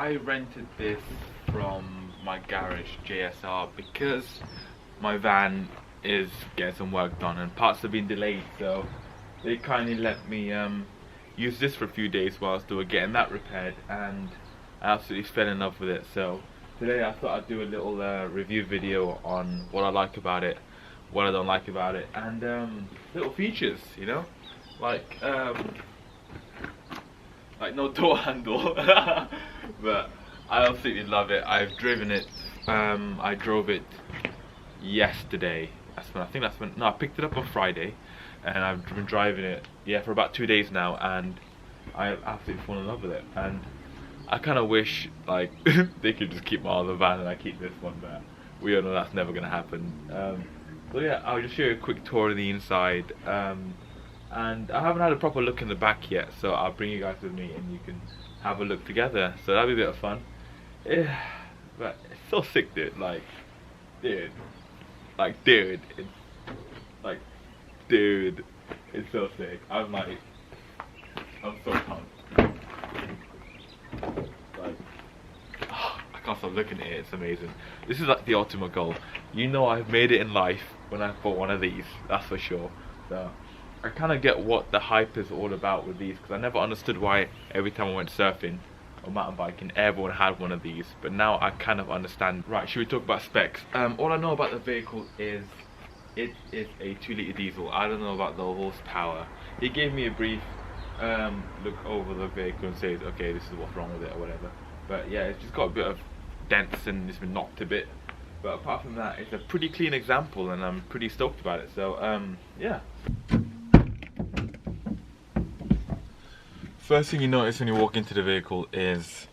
I rented this from my garage, JSR, because my van is getting some work done and parts have been delayed, so they kindly let me use this for a few days whilst they were getting that repaired, and I absolutely fell in love with it. So today I thought I'd do a little review video on what I like about it, what I don't like about it, and little features, you know, like no door handle. But I absolutely love it. I've driven it. I drove it yesterday. I picked it up on Friday, and I've been driving it, yeah, for about 2 days now, and I have absolutely fallen in love with it. And I kind of wish like they could just keep my other van and I keep this one, but we all know that's never gonna happen. So yeah, I'll just show you a quick tour of the inside. And I haven't had a proper look in the back yet, so I'll bring you guys with me and you can have a look together. So that'll be a bit of fun. Yeah, but it's so sick, dude. Dude, it's so sick. I'm so pumped. I can't stop looking at it. It's amazing. This is like the ultimate goal. You know, I've made it in life when I bought one of these. That's for sure. So I kind of get what the hype is all about with these, because I never understood why every time I went surfing or mountain biking everyone had one of these, but now I kind of understand. Right, should we talk about specs? All I know about the vehicle is it is a 2-litre diesel. I don't know about the horsepower. He gave me a brief look over the vehicle and says, okay, this is what's wrong with it or whatever. But yeah, it's just got a bit of dents and it's been knocked a bit. But apart from that, it's a pretty clean example and I'm pretty stoked about it. So yeah. First thing you notice when you walk into the vehicle is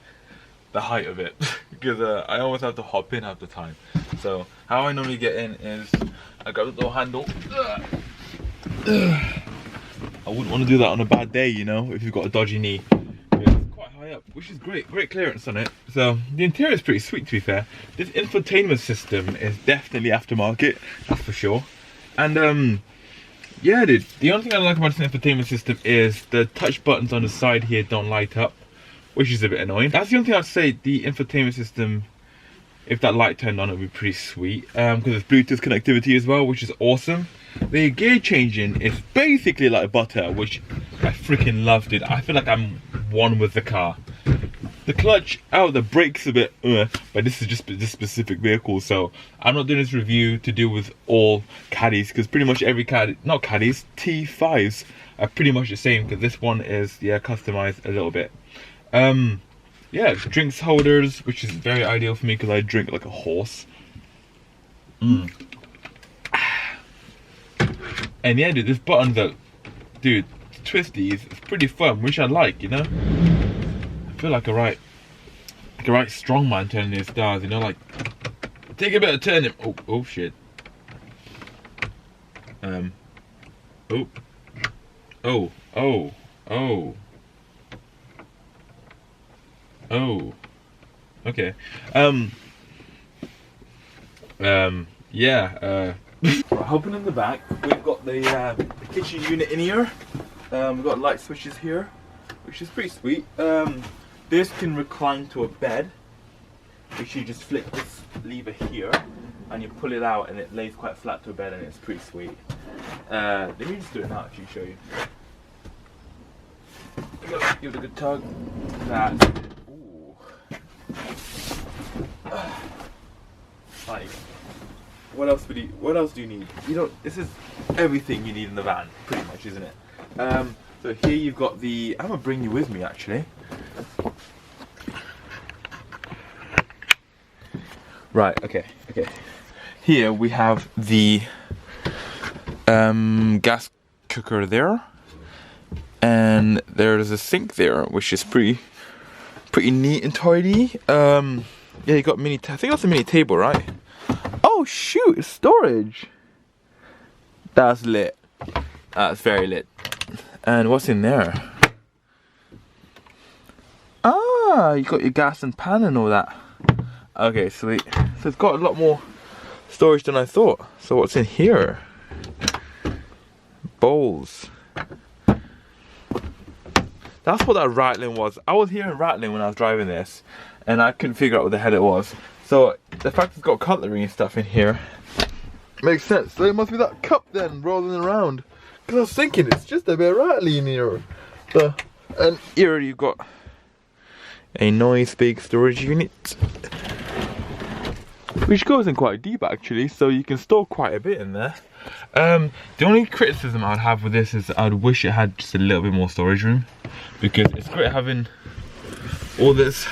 the height of it, because I always have to hop in half the time. So how I normally get in is I grab the door handle. I wouldn't want to do that on a bad day, you know, if you've got a dodgy knee. It's quite high up, which is great clearance on it. So the interior is pretty sweet, to be fair. This infotainment system is definitely aftermarket, that's for sure. And yeah, dude, the only thing I like about this infotainment system is the touch buttons on the side here don't light up, which is a bit annoying. That's the only thing I'd say. The infotainment system, if that light turned on, it would be pretty sweet, because there's Bluetooth connectivity as well, which is awesome. The gear changing is basically like butter, which I freaking loved it. I feel like I'm one with the car. The clutch, the brakes a bit, but this is just this specific vehicle, so I'm not doing this review to do with all caddies, because pretty much every caddy, not caddies, T5s are pretty much the same, because this one is, yeah, customized a little bit. Yeah, drinks holders, which is very ideal for me because I drink like a horse. And yeah, dude, this button that, dude, twist these, it's pretty fun, which I like, you know. I feel like a right strongman turning these stars, you know, like take a bit of turning. Oh shit. Okay. Yeah. Hopping in the back, we've got the kitchen unit in here. We've got light switches here, which is pretty sweet. This can recline to a bed, which you just flick this lever here and you pull it out and it lays quite flat to a bed, and it's pretty sweet. Let me just do it now, actually show you. Give it a good tug. That's it. Ooh. Like, what else do you need? You know, this is everything you need in the van, pretty much, isn't it? So here you've got the, I'm gonna bring you with me actually. Right, okay. Here we have the gas cooker there, and there's a sink there, which is pretty neat and tidy. Yeah, you got I think that's a mini table, right? Oh shoot, it's storage. That's lit. That's very lit. And what's in there? Ah, you got your gas and pan and all that. Okay, sweet. So it's got a lot more storage than I thought. So what's in here? Bowls. That's what that rattling was. I was hearing rattling when I was driving this, and I couldn't figure out what the hell it was. So the fact it's got cutlery and stuff in here makes sense. So it must be that cup then, rather than round. Because I was thinking it's just a bit rattly in here. So, and here you've got a nice big storage unit, which goes in quite deep actually, so you can store quite a bit in there. The only criticism I'd have with this is I'd wish it had just a little bit more storage room, because it's great having all this.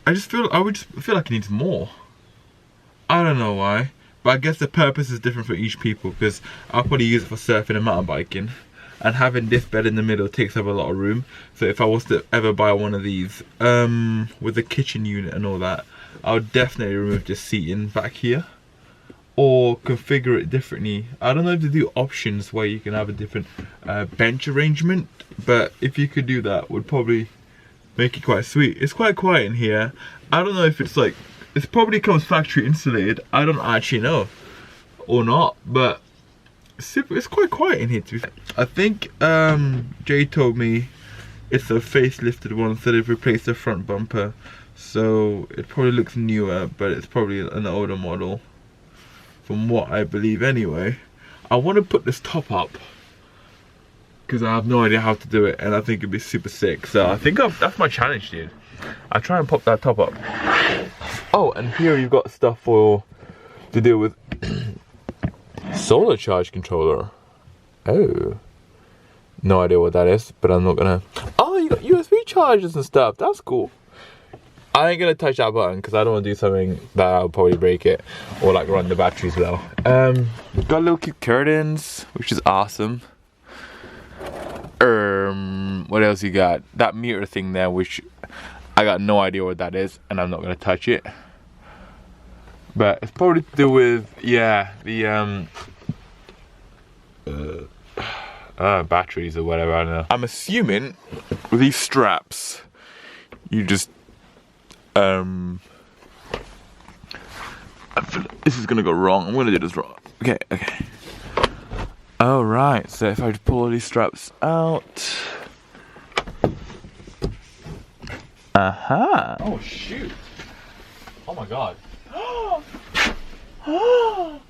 I would just feel like it needs more. I don't know why, but I guess the purpose is different for each people, because I'll probably use it for surfing and mountain biking, and having this bed in the middle takes up a lot of room. So if I was to ever buy one of these with the kitchen unit and all that, I would definitely remove the seating back here, or configure it differently. I don't know if they do options where you can have a different bench arrangement, but if you could do that, would probably make it quite sweet. It's quite quiet in here. I don't know if it's like, it probably comes factory insulated. I don't actually know, or not, but it's quite quiet in here to be fair. I think Jay told me it's a facelifted one, so they've replaced the front bumper. So it probably looks newer, but it's probably an older model, from what I believe anyway. I want to put this top up, because I have no idea how to do it, and I think it'd be super sick. So I think that's my challenge, dude. I'll try and pop that top up. Oh, and here you've got stuff to deal with. Solar charge controller. Oh. No idea what that is, but I'm not gonna... Oh, you got USB chargers and stuff. That's cool. I ain't gonna touch that button because I don't want to do something that I'll probably break it, or like run the batteries low. Got little cute curtains, which is awesome. What else you got? That mirror thing there, which I got no idea what that is, and I'm not gonna touch it. But it's probably to do with, yeah, the batteries or whatever, I don't know. I'm assuming with these straps, you just I feel like this is gonna go wrong. I'm gonna do this wrong. Okay. Oh right, so if I just pull all these straps out. Aha. Oh shoot. Oh my god. Yo.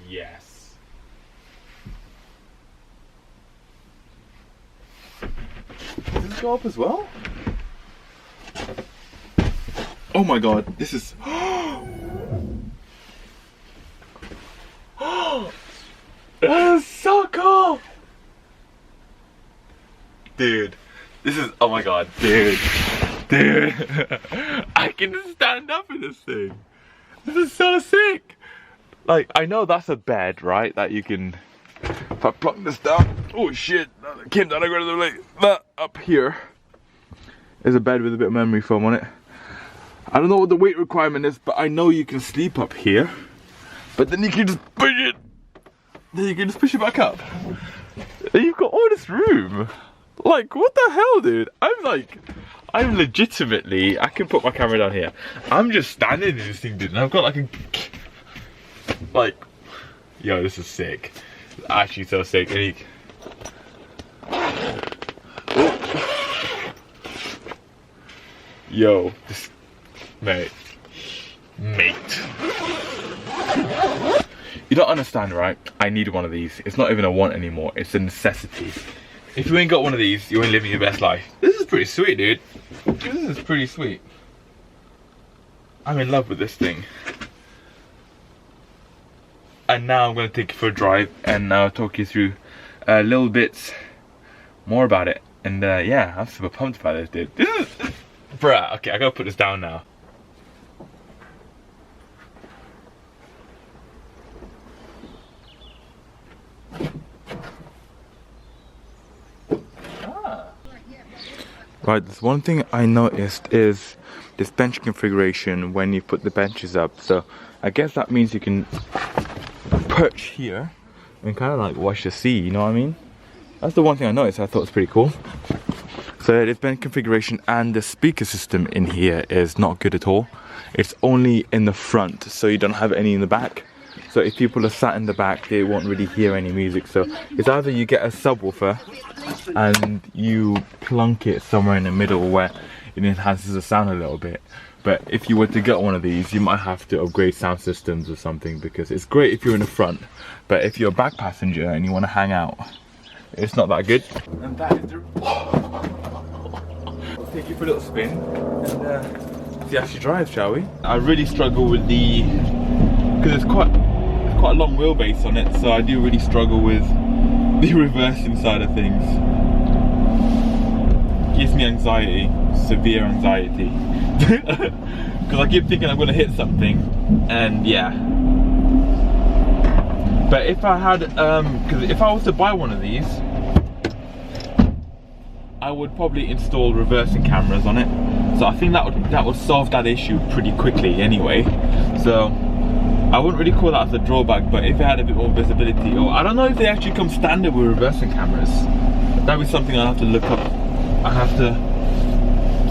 Yes. Does this go up as well? Oh my god, this is... That is so cool! Dude, this is... Oh my god, dude. I can just stand up in this thing. This is so sick. Like, I know that's a bed, right? That you can... If I plug this down... Oh shit, that came down aggressively. Like that up here is a bed with a bit of memory foam on it. I don't know what the weight requirement is, but I know you can sleep up here. But then you can just push it. Then you can just push it back up. And you've got all this room. Like, what the hell, dude? I'm legitimately, I can put my camera down here. I'm just standing in this thing, dude, and I've got like a... Like, yo, this is sick. It's actually so sick. And he... Yo, this... Mate. You don't understand, right? I need one of these. It's not even a want anymore. It's a necessity. If you ain't got one of these, you ain't living your best life. This is pretty sweet, dude. This is pretty sweet. I'm in love with this thing. And now I'm going to take it for a drive and I'll talk you through little bits more about it. And yeah, I'm super pumped about this, dude. This is... Bruh, okay, I gotta put this down now. Right, there's one thing I noticed is this bench configuration when you put the benches up. So I guess that means you can perch here and kind of like watch the sea, you know what I mean? That's the one thing I noticed. I thought was pretty cool. So this bench configuration and the speaker system in here is not good at all. It's only in the front, so you don't have any in the back. so if people are sat in the back, they won't really hear any music. So it's either you get a subwoofer and you plunk it somewhere in the middle where it enhances the sound a little bit. But if you were to get one of these, you might have to upgrade sound systems or something, because it's great if you're in the front, but if you're a back passenger and you want to hang out, it's not that good. And that is the... I'll take you for a little spin and see how she drives, shall we? I really struggle with the... because it's quite a long wheelbase on it, so I do really struggle with the reversing side of things. Gives me anxiety, severe anxiety. Because I keep thinking I'm going to hit something, and yeah. But if I had, because if I was to buy one of these, I would probably install reversing cameras on it. So I think that would solve that issue pretty quickly anyway. So I wouldn't really call that as a drawback, but if it had a bit more visibility, or I don't know if they actually come standard with reversing cameras. That would be something I'll have to look up. I have to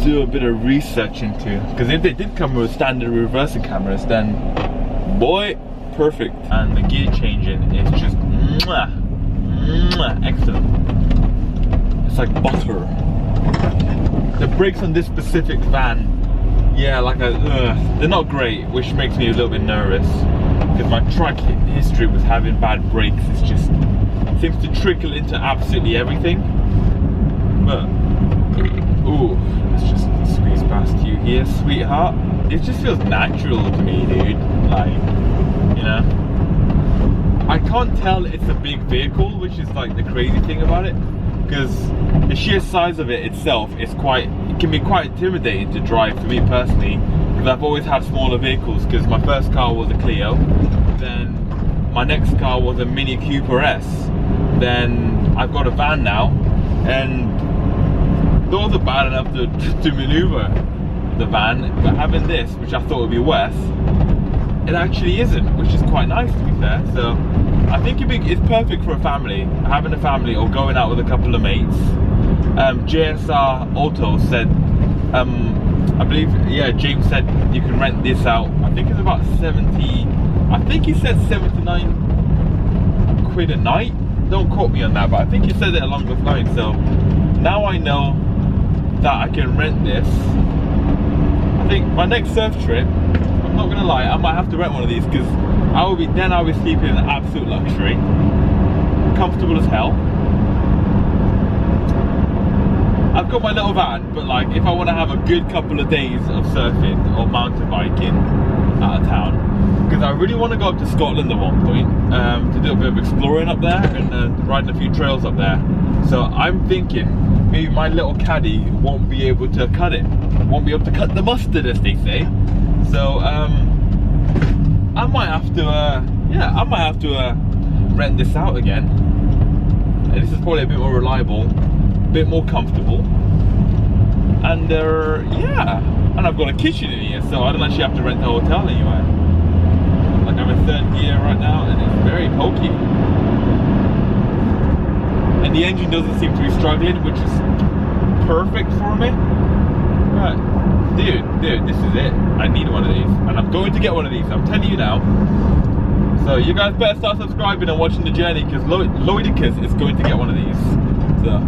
do a bit of research into, because if they did come with standard reversing cameras, then boy, perfect. And the gear changing is just excellent. It's like butter. The brakes on this specific van, yeah, like they're not great, which makes me a little bit nervous, because my track history with having bad brakes is just seems to trickle into absolutely everything. But ooh, let's just squeeze past you here, sweetheart. It just feels natural to me, dude. Like, you know, I can't tell it's a big vehicle, which is like the crazy thing about it, because the sheer size of it itself is it can be quite intimidating to drive for me personally, because I've always had smaller vehicles. Because my first car was a Clio, then my next car was a Mini Cooper S, then I've got a van now, and those are bad enough to maneuver the van, but having this, which I thought would be worse, it actually isn't, which is quite nice to be fair. So I think it's perfect for a family, having a family or going out with a couple of mates. JSR Auto said, I believe, yeah, James said you can rent this out. I think it's about 70, I think he said 79 quid a night. Don't quote me on that, but I think he said it along those lines. So now I know that I can rent this. I think my next surf trip, I'm not gonna lie, I might have to rent one of these, because I'll be sleeping in absolute luxury, comfortable as hell. I've got my little van, but like if I want to have a good couple of days of surfing or mountain biking out of town, because I really want to go up to Scotland at one point to do a bit of exploring up there and riding a few trails up there. So I'm thinking maybe my little caddy won't be able to cut the mustard, as they say. So I might have to rent this out again. And this is probably a bit more reliable, a bit more comfortable, and yeah, and I've got a kitchen in here, so I don't actually have to rent a hotel anywhere. Like I'm in third gear right now, and it's very pokey. And the engine doesn't seem to be struggling, which is perfect for me. Right, dude, this is it. I need one of these, and I'm going to get one of these. I'm telling you now. So you guys better start subscribing and watching the journey, because Lloydicus is going to get one of these. So,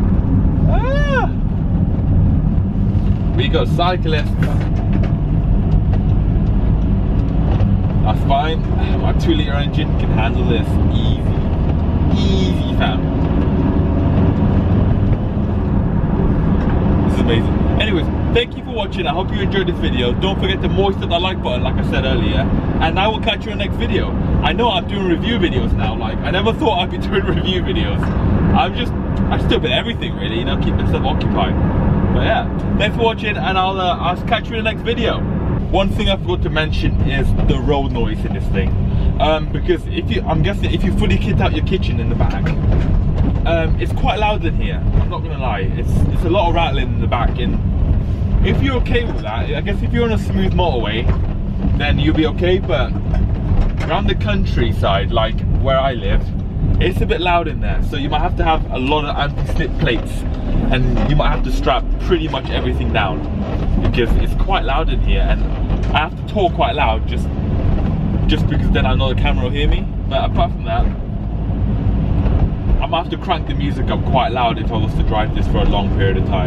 we got cyclists. That's fine. My 2-litre engine can handle this easy, fam. This is amazing. Anyways, thank you for watching. I hope you enjoyed this video. Don't forget to moisten that like button, like I said earlier, and I will catch you in the next video. I know I'm doing review videos now. Like, I never thought I'd be doing review videos. I just do a bit of everything, really, you know, keep myself occupied. But yeah, thanks for watching, and I'll catch you in the next video. One thing I forgot to mention is the road noise in this thing, because I'm guessing if you fully kit out your kitchen in the back, it's quite loud in here. I'm not gonna lie, it's a lot of rattling in the back, and if you're okay with that, I guess if you're on a smooth motorway, then you'll be okay. But around the countryside, like where I live, it's a bit loud in there, so you might have to have a lot of anti-slip plates, and you might have to strap pretty much everything down, because it's quite loud in here, and I have to talk quite loud just just because then I know the camera will hear me. But apart from that, I'm gonna have to crank the music up quite loud if I was to drive this for a long period of time.